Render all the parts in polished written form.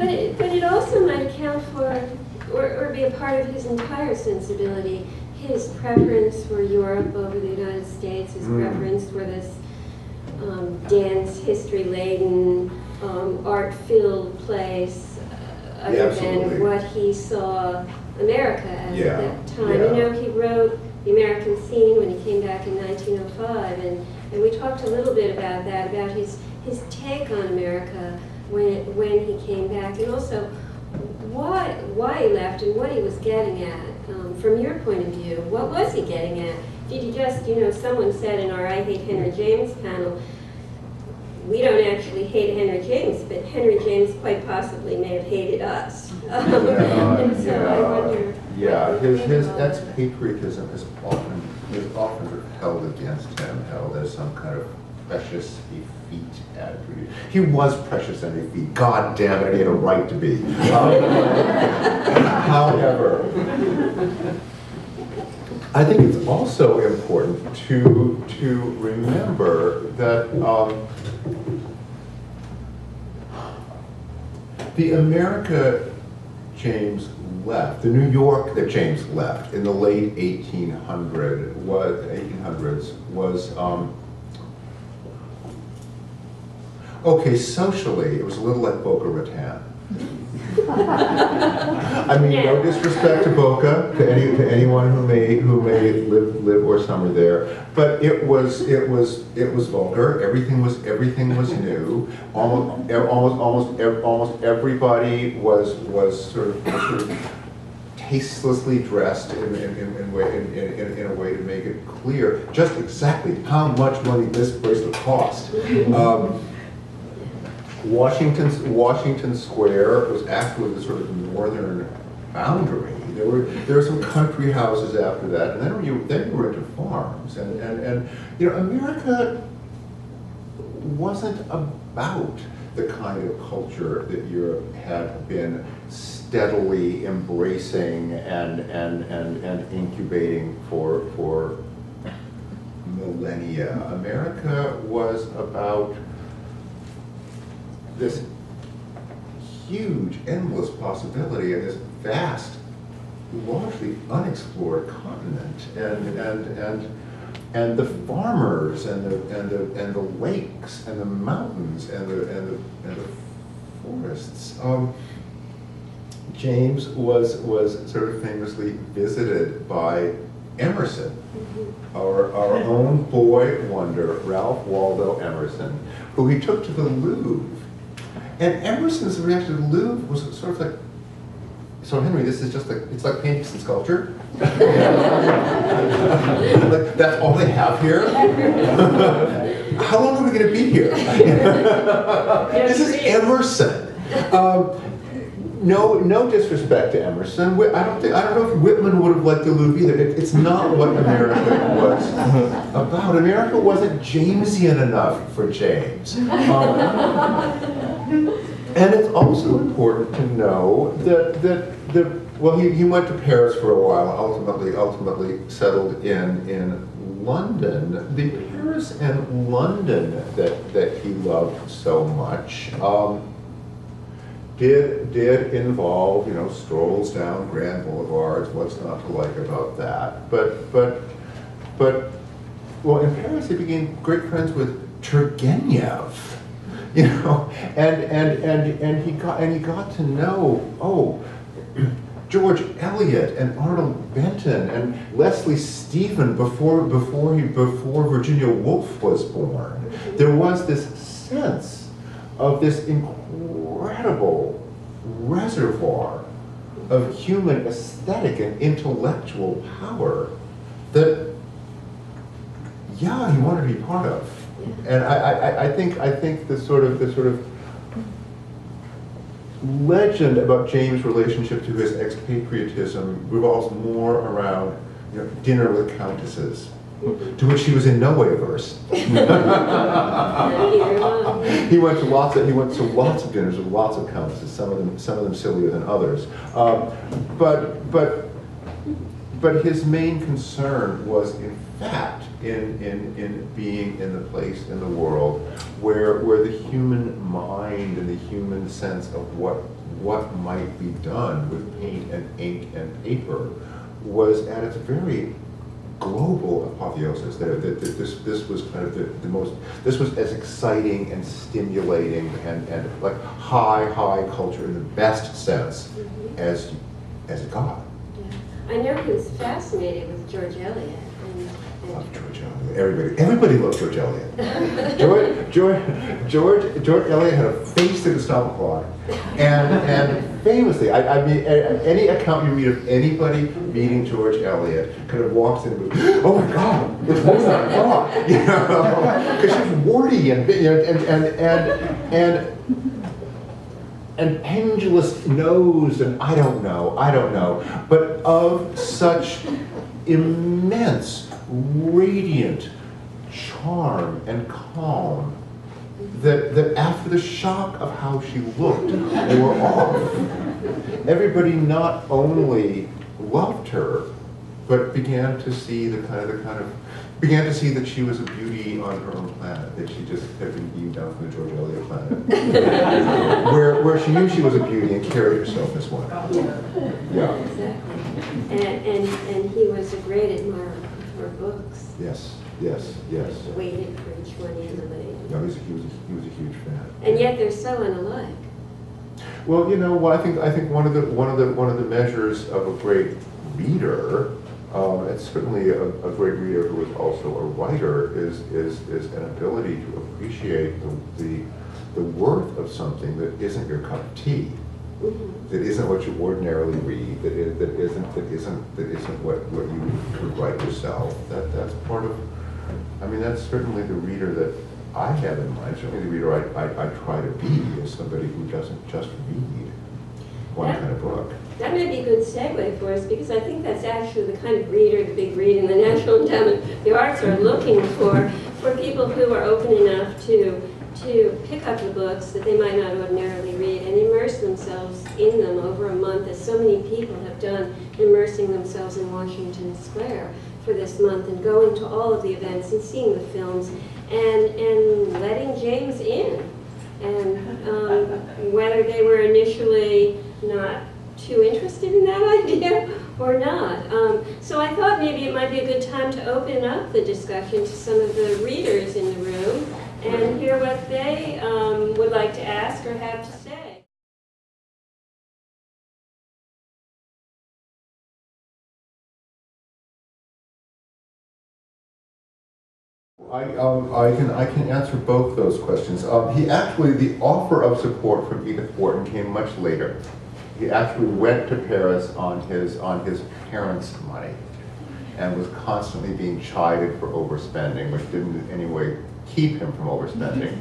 But it also might account for, or be a part of his entire sensibility. His preference for Europe over the United States, his preference for this dense, history-laden, art-filled place, other than what he saw America as at that time. You know, he wrote The American Scene when he came back in 1905, and we talked a little bit about that, about his take on America when he came back, and also why he left and what he was getting at. From your point of view, what was he getting at? Did he just, you know, someone said in our I Hate Henry James panel, we don't actually hate Henry James, but Henry James quite possibly may have hated us. And so I wonder. Yeah, his expatriatism is often sort of held against him, held as some kind of precious effete attitude. He was precious and effete. God damn it, he had a right to be. However, I think it's also important to remember that the America James left, the New York that James left in the late 1800s was okay, socially, it was a little like Boca Raton. I mean, no disrespect to Boca, to anyone who may live or summer there, but it was vulgar. Everything was new. Almost everybody was sort of tastelessly dressed in a way to make it clear just exactly how much money this bracelet cost. Washington Square was actually the sort of northern boundary. There were some country houses after that, and then you were into farms. And you know, America wasn't about the kind of culture that Europe had been steadily embracing and incubating for millennia. America was about this huge, endless possibility and this vast, largely unexplored continent, and the farmers and the lakes and the mountains and the forests. James was sort of famously visited by Emerson, our own boy wonder, Ralph Waldo Emerson, who he took to the Louvre. And Emerson's reaction to the Louvre was sort of like, so Henry, this is just like, it's like paintings and sculpture? Like, that's all they have here? How long are we going to be here? This is Emerson. No disrespect to Emerson. I don't know if Whitman would have liked the Louvre either. It's not what America was about. America wasn't Jamesian enough for James. And it's also important to know that well, he went to Paris for a while. Ultimately settled in London. The Paris and London that he loved so much. Did involve, you know, strolls down grand boulevards. What's not to like about that? But well, in Paris he became great friends with Turgenev, you know, and he got to know George Eliot and Arnold Benton and Leslie Stephen before Virginia Woolf was born. There was this sense of this incredible reservoir of human aesthetic and intellectual power that, yeah, he wanted to be part of. And I think the sort of legend about James' relationship to his expatriatism revolves more around, you know, dinner with countesses, to which he was in no way averse. He went to lots of dinners with lots of countesses, some of them sillier than others. But his main concern was, in fact, in being in the place in the world where the human mind and the human sense of what what might be done with paint and ink and paper was at its very global apotheosis. That this was kind of the most, this was as exciting and stimulating and like high culture in the best sense as it got. Yeah. I know he was fascinated with George Eliot. Love George Eliot. Everybody loved George Eliot. George Eliot had a face that could stop a clock, and famously, I mean, any account you read of anybody meeting George Eliot kind of walks in and goes, "Oh my God, it's more than I thought," you know, because she's warty and you know, and pendulous nosed, and I don't know, but of such immense, radiant charm and calm that after the shock of how she looked wore off, everybody not only loved her, but began to see began to see that she was a beauty on her own planet, that she just had been beamed down from the George Eliot planet, where she knew she was a beauty and carried herself as one. Yeah. Exactly. And he was a great admirer of her books. Yes. Waited for each one in the lady. No, he was a huge fan. And yet they're so unalike. Well, you know, I think one of the measures of a great reader, and certainly a great reader who is also a writer, is an ability to appreciate the worth of something that isn't your cup of tea, that isn't what you ordinarily read, that isn't what you would write yourself. That's part of. I mean, that's certainly the reader that I have in mind. Certainly the reader I try to be is somebody who doesn't just read one kind of book. That may be a good segue for us, because I think that's actually the kind of reader the Big Read and the National Endowment of the Arts are looking for people who are open enough to pick up the books that they might not ordinarily read and immerse themselves in them over a month, as so many people have done, immersing themselves in Washington Square for this month and going to all of the events and seeing the films and letting James in. And whether they were initially not too interested in that idea or not. So I thought maybe it might be a good time to open up the discussion to some of the readers in the room and hear what they would like to ask or have to say. I can answer both those questions. The offer of support from Edith Wharton came much later. He actually went to Paris on his parents' money and was constantly being chided for overspending, which didn't in any way keep him from overspending.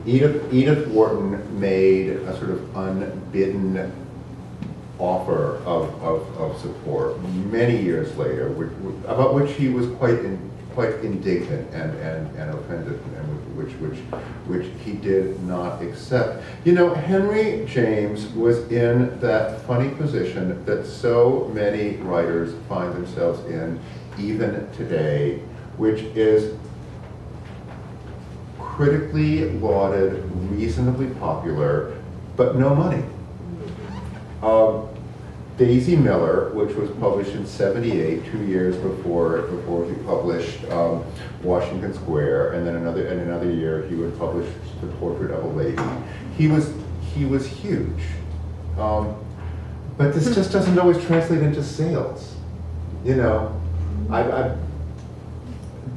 Edith Wharton made a sort of unbidden offer of support many years later, about which he was quite indignant and offended, and which he did not accept. You know, Henry James was in that funny position that so many writers find themselves in even today, which is critically lauded, reasonably popular, but no money. Daisy Miller, which was published in '78, 2 years before he published Washington Square, and then another year he would publish The Portrait of a Lady. He was huge, but this just doesn't always translate into sales. You know,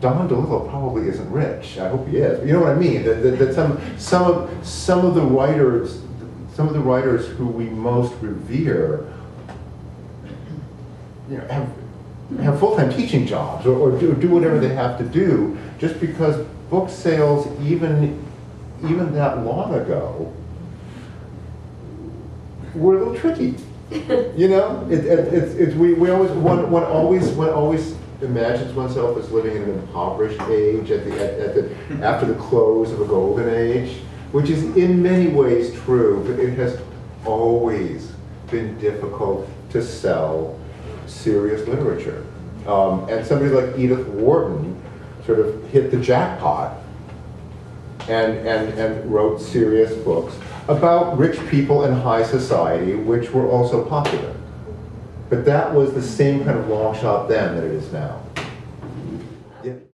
Don DeLillo probably isn't rich. I hope he is. But you know what I mean? That some of the writers who we most revere, you know, have full-time teaching jobs or do whatever they have to do, just because book sales even that long ago were a little tricky. You know, one always imagines oneself as living in an impoverished age after the close of a golden age, which is in many ways true, but it has always been difficult to sell serious literature. And somebody like Edith Wharton sort of hit the jackpot and wrote serious books about rich people in high society, which were also popular. But that was the same kind of long shot then that it is now.